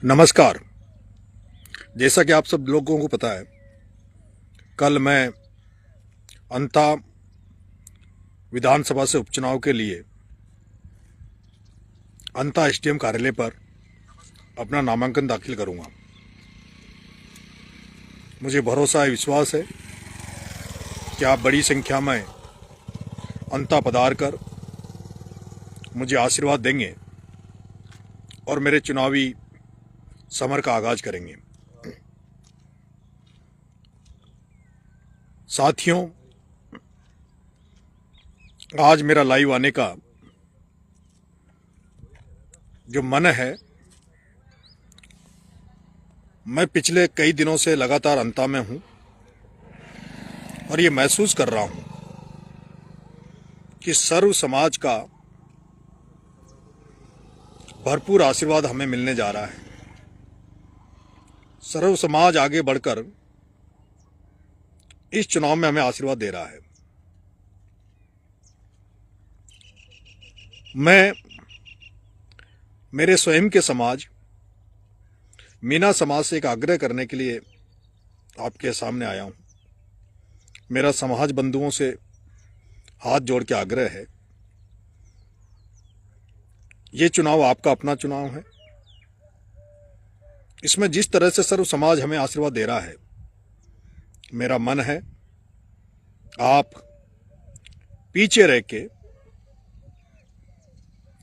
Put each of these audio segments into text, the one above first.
नमस्कार। जैसा कि आप सब लोगों को पता है, कल मैं अंता विधानसभा से उपचुनाव के लिए अंता एसडीएम कार्यालय पर अपना नामांकन दाखिल करूंगा। मुझे भरोसा है, विश्वास है कि आप बड़ी संख्या में अंता पधार कर मुझे आशीर्वाद देंगे और मेरे चुनावी समर का आगाज करेंगे। साथियों, आज मेरा लाइव आने का जो मन है, मैं पिछले कई दिनों से लगातार अंता में हूं और ये महसूस कर रहा हूं कि सर्व समाज का भरपूर आशीर्वाद हमें मिलने जा रहा है। सर्व समाज आगे बढ़कर इस चुनाव में हमें आशीर्वाद दे रहा है। मैं मेरे स्वयं के समाज मीना समाज से एक आग्रह करने के लिए आपके सामने आया हूं। मेरा समाज बंधुओं से हाथ जोड़ के आग्रह है, ये चुनाव आपका अपना चुनाव है। इसमें जिस तरह से सर्व समाज हमें आशीर्वाद दे रहा है, मेरा मन है आप पीछे रह के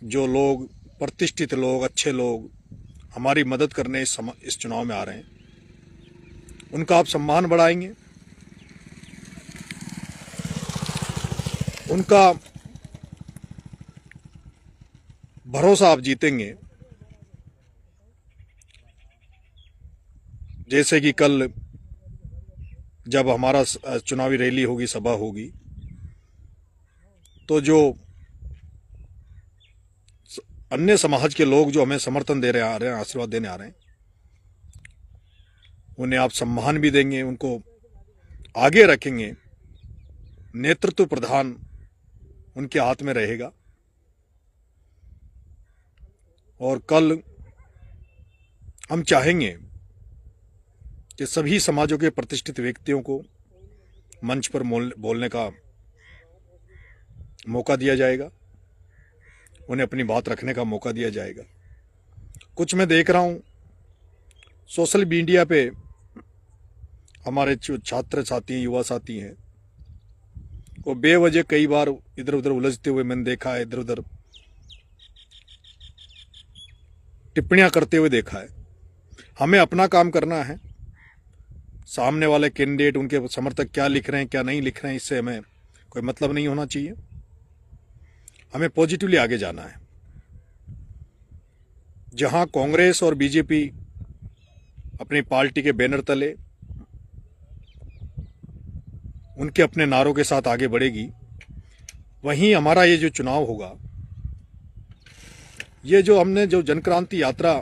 जो लोग प्रतिष्ठित लोग, अच्छे लोग हमारी मदद करने इस चुनाव में आ रहे हैं, उनका आप सम्मान बढ़ाएंगे, उनका भरोसा आप जीतेंगे। जैसे कि कल जब हमारा चुनावी रैली होगी, सभा होगी, तो जो अन्य समाज के लोग जो हमें समर्थन दे रहे आ रहे हैं, आशीर्वाद देने आ रहे हैं, उन्हें आप सम्मान भी देंगे, उनको आगे रखेंगे। नेतृत्व प्रधान उनके हाथ में रहेगा। और कल हम चाहेंगे कि सभी समाजों के प्रतिष्ठित व्यक्तियों को मंच पर बोलने का मौका दिया जाएगा, उन्हें अपनी बात रखने का मौका दिया जाएगा। कुछ मैं देख रहा हूं सोशल मीडिया पे, हमारे छात्र साथी, युवा साथी हैं, वो बेवजह कई बार इधर उधर उलझते हुए मैंने देखा है, इधर उधर टिप्पणियां करते हुए देखा है। हमें अपना काम करना है। सामने वाले कैंडिडेट, उनके समर्थक क्या लिख रहे हैं, क्या नहीं लिख रहे हैं, इससे हमें कोई मतलब नहीं होना चाहिए। हमें पॉजिटिवली आगे जाना है। जहां कांग्रेस और बीजेपी अपनी पार्टी के बैनर तले उनके अपने नारों के साथ आगे बढ़ेगी, वहीं हमारा ये जो चुनाव होगा, ये जो हमने जो जनक्रांति यात्रा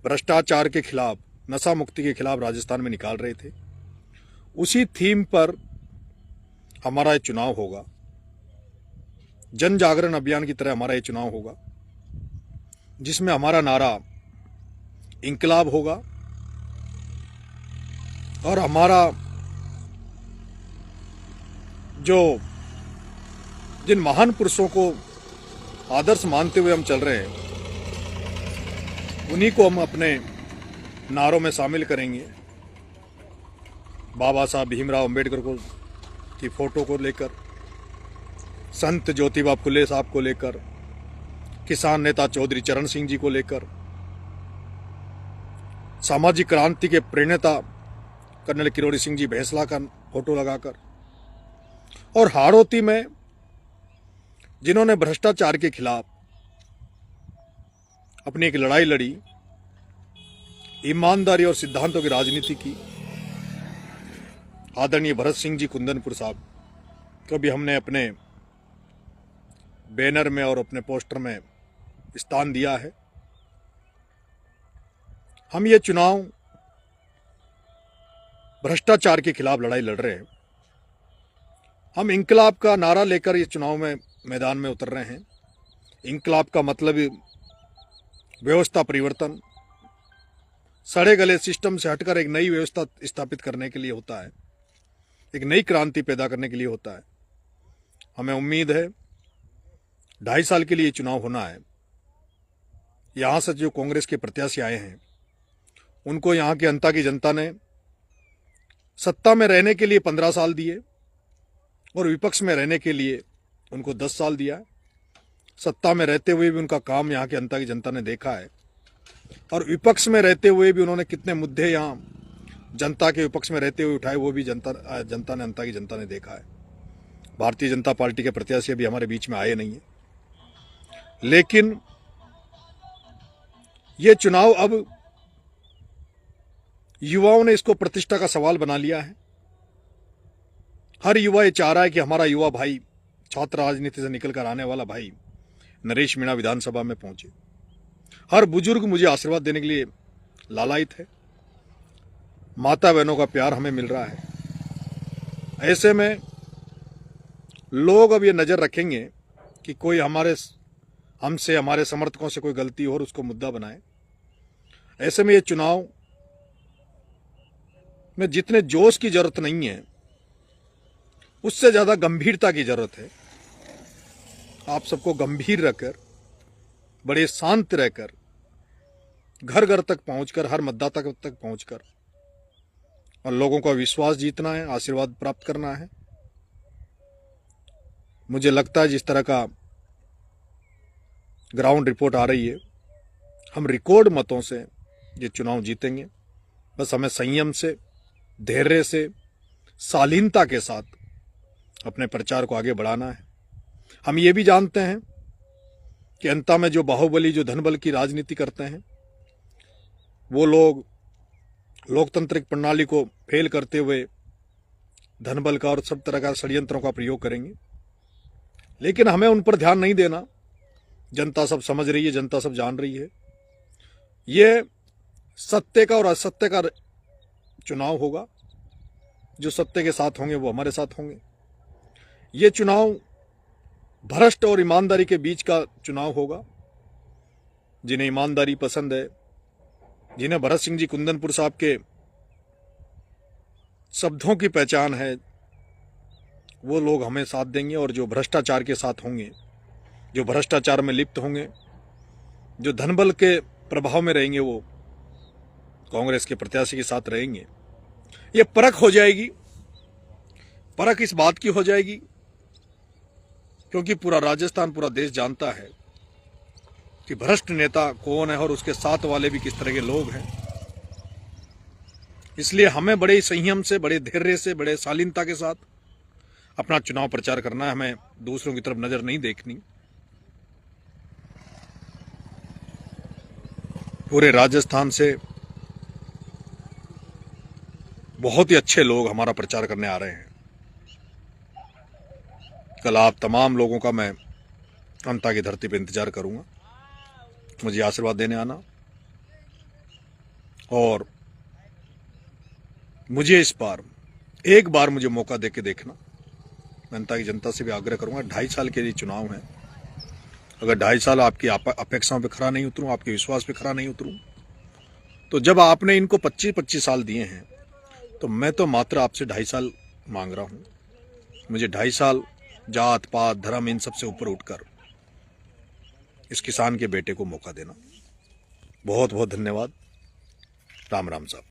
भ्रष्टाचार के खिलाफ, नशा मुक्ति के खिलाफ राजस्थान में निकाल रहे थे, उसी थीम पर हमारा ये चुनाव होगा। जन जागरण अभियान की तरह हमारा ये चुनाव होगा, जिसमें हमारा नारा इंकलाब होगा और हमारा जो जिन महान पुरुषों को आदर्श मानते हुए हम चल रहे हैं, उन्हीं को हम अपने नारों में शामिल करेंगे। बाबा साहब भीमराव अंबेडकर को की फोटो को लेकर, संत ज्योतिबा फुले साहब को लेकर, किसान नेता चौधरी चरण सिंह जी को लेकर, सामाजिक क्रांति के प्रणेता कर्नल किरोड़ी सिंह जी भैंसला का फोटो लगाकर, और हाड़ौती में जिन्होंने भ्रष्टाचार के खिलाफ अपनी एक लड़ाई लड़ी, ईमानदारी और सिद्धांतों की राजनीति की, आदरणीय भरत सिंह जी कुंदनपुर साहब को भी हमने अपने बैनर में और अपने पोस्टर में स्थान दिया है। हम ये चुनाव भ्रष्टाचार के खिलाफ लड़ाई लड़ रहे हैं। हम इंकलाब का नारा लेकर ये चुनाव में मैदान में उतर रहे हैं। इंकलाब का मतलब व्यवस्था परिवर्तन, सड़े गले सिस्टम से हटकर एक नई व्यवस्था स्थापित करने के लिए होता है, एक नई क्रांति पैदा करने के लिए होता है। हमें उम्मीद है 2.5 साल के लिए चुनाव होना है। यहाँ से जो कांग्रेस के प्रत्याशी आए हैं उनको यहाँ की जनता ने सत्ता में रहने के लिए 15 साल दिए और विपक्ष में रहने के लिए उनको 10 साल दिया। सत्ता में रहते हुए भी उनका काम यहाँ की जनता ने देखा है और विपक्ष में रहते हुए भी उन्होंने कितने मुद्दे यहाँ जनता के विपक्ष में रहते हुए उठाए वो भी जनता ने देखा है। भारतीय जनता पार्टी के प्रत्याशी अभी हमारे बीच में आए नहीं है, लेकिन ये चुनाव अब युवाओं ने इसको प्रतिष्ठा का सवाल बना लिया है। हर युवा ये चाह रहा है कि हमारा युवा भाई, छात्र राजनीति से निकलकर आने वाला भाई नरेश मीणा विधानसभा में पहुंचे। हर बुजुर्ग मुझे आशीर्वाद देने के लिए लालायित है। माता बहनों का प्यार हमें मिल रहा है। ऐसे में लोग अब ये नजर रखेंगे कि कोई हमसे हमारे समर्थकों से कोई गलती हो और उसको मुद्दा बनाए। ऐसे में ये चुनाव में जितने जोश की जरूरत नहीं है, उससे ज्यादा गंभीरता की जरूरत है। आप सबको गंभीर रखकर, बड़े शांत रहकर, घर घर तक पहुंचकर, हर मतदाता तक पहुंचकर और लोगों का विश्वास जीतना है, आशीर्वाद प्राप्त करना है। मुझे लगता है जिस तरह का ग्राउंड रिपोर्ट आ रही है, हम रिकॉर्ड मतों से ये चुनाव जीतेंगे। बस हमें संयम से, धैर्य से, शालीनता के साथ अपने प्रचार को आगे बढ़ाना है। हम ये भी जानते हैं कि अंत में जो बाहुबली, जो धनबल की राजनीति करते हैं, वो लोग लोकतांत्रिक प्रणाली को फेल करते हुए धनबल का और सब तरह का षड्यंत्रों का प्रयोग करेंगे। लेकिन हमें उन पर ध्यान नहीं देना। जनता सब समझ रही है, जनता सब जान रही है। ये सत्य का और असत्य का चुनाव होगा। जो सत्य के साथ होंगे वो हमारे साथ होंगे। ये चुनाव भ्रष्ट और ईमानदारी के बीच का चुनाव होगा। जिन्हें ईमानदारी पसंद है, जिन्हें भरत सिंह जी कुंदनपुर साहब के शब्दों की पहचान है, वो लोग हमें साथ देंगे। और जो भ्रष्टाचार के साथ होंगे, जो भ्रष्टाचार में लिप्त होंगे, जो धनबल के प्रभाव में रहेंगे, वो कांग्रेस के प्रत्याशी के साथ रहेंगे। ये परख हो जाएगी। परख इस बात की हो जाएगी क्योंकि पूरा राजस्थान, पूरा देश जानता है कि भ्रष्ट नेता कौन है और उसके साथ वाले भी किस तरह के लोग हैं। इसलिए हमें बड़े संयम से, बड़े धैर्य से, बड़े शालीनता के साथ अपना चुनाव प्रचार करना है। हमें दूसरों की तरफ नजर नहीं देखनी। पूरे राजस्थान से बहुत ही अच्छे लोग हमारा प्रचार करने आ रहे हैं। कल आप तमाम लोगों का मैं अंता की धरती पर इंतजार करूंगा। मुझे आशीर्वाद देने आना और मुझे इस बार एक बार मुझे मौका देके देखना। मैं अंता की जनता से भी आग्रह करूंगा, 2.5 साल के लिए चुनाव है। अगर 2.5 साल आपकी अपेक्षाओं पे खरा नहीं उतरूं, आपके विश्वास पे खरा नहीं उतरूं, तो जब आपने इनको 25-25 साल दिए हैं, तो मैं तो मात्र आपसे 2.5 साल मांग रहा हूं। मुझे 2.5 साल जात पात धर्म इन सबसे ऊपर उठकर इस किसान के बेटे को मौका देना। बहुत बहुत धन्यवाद। राम राम साहब।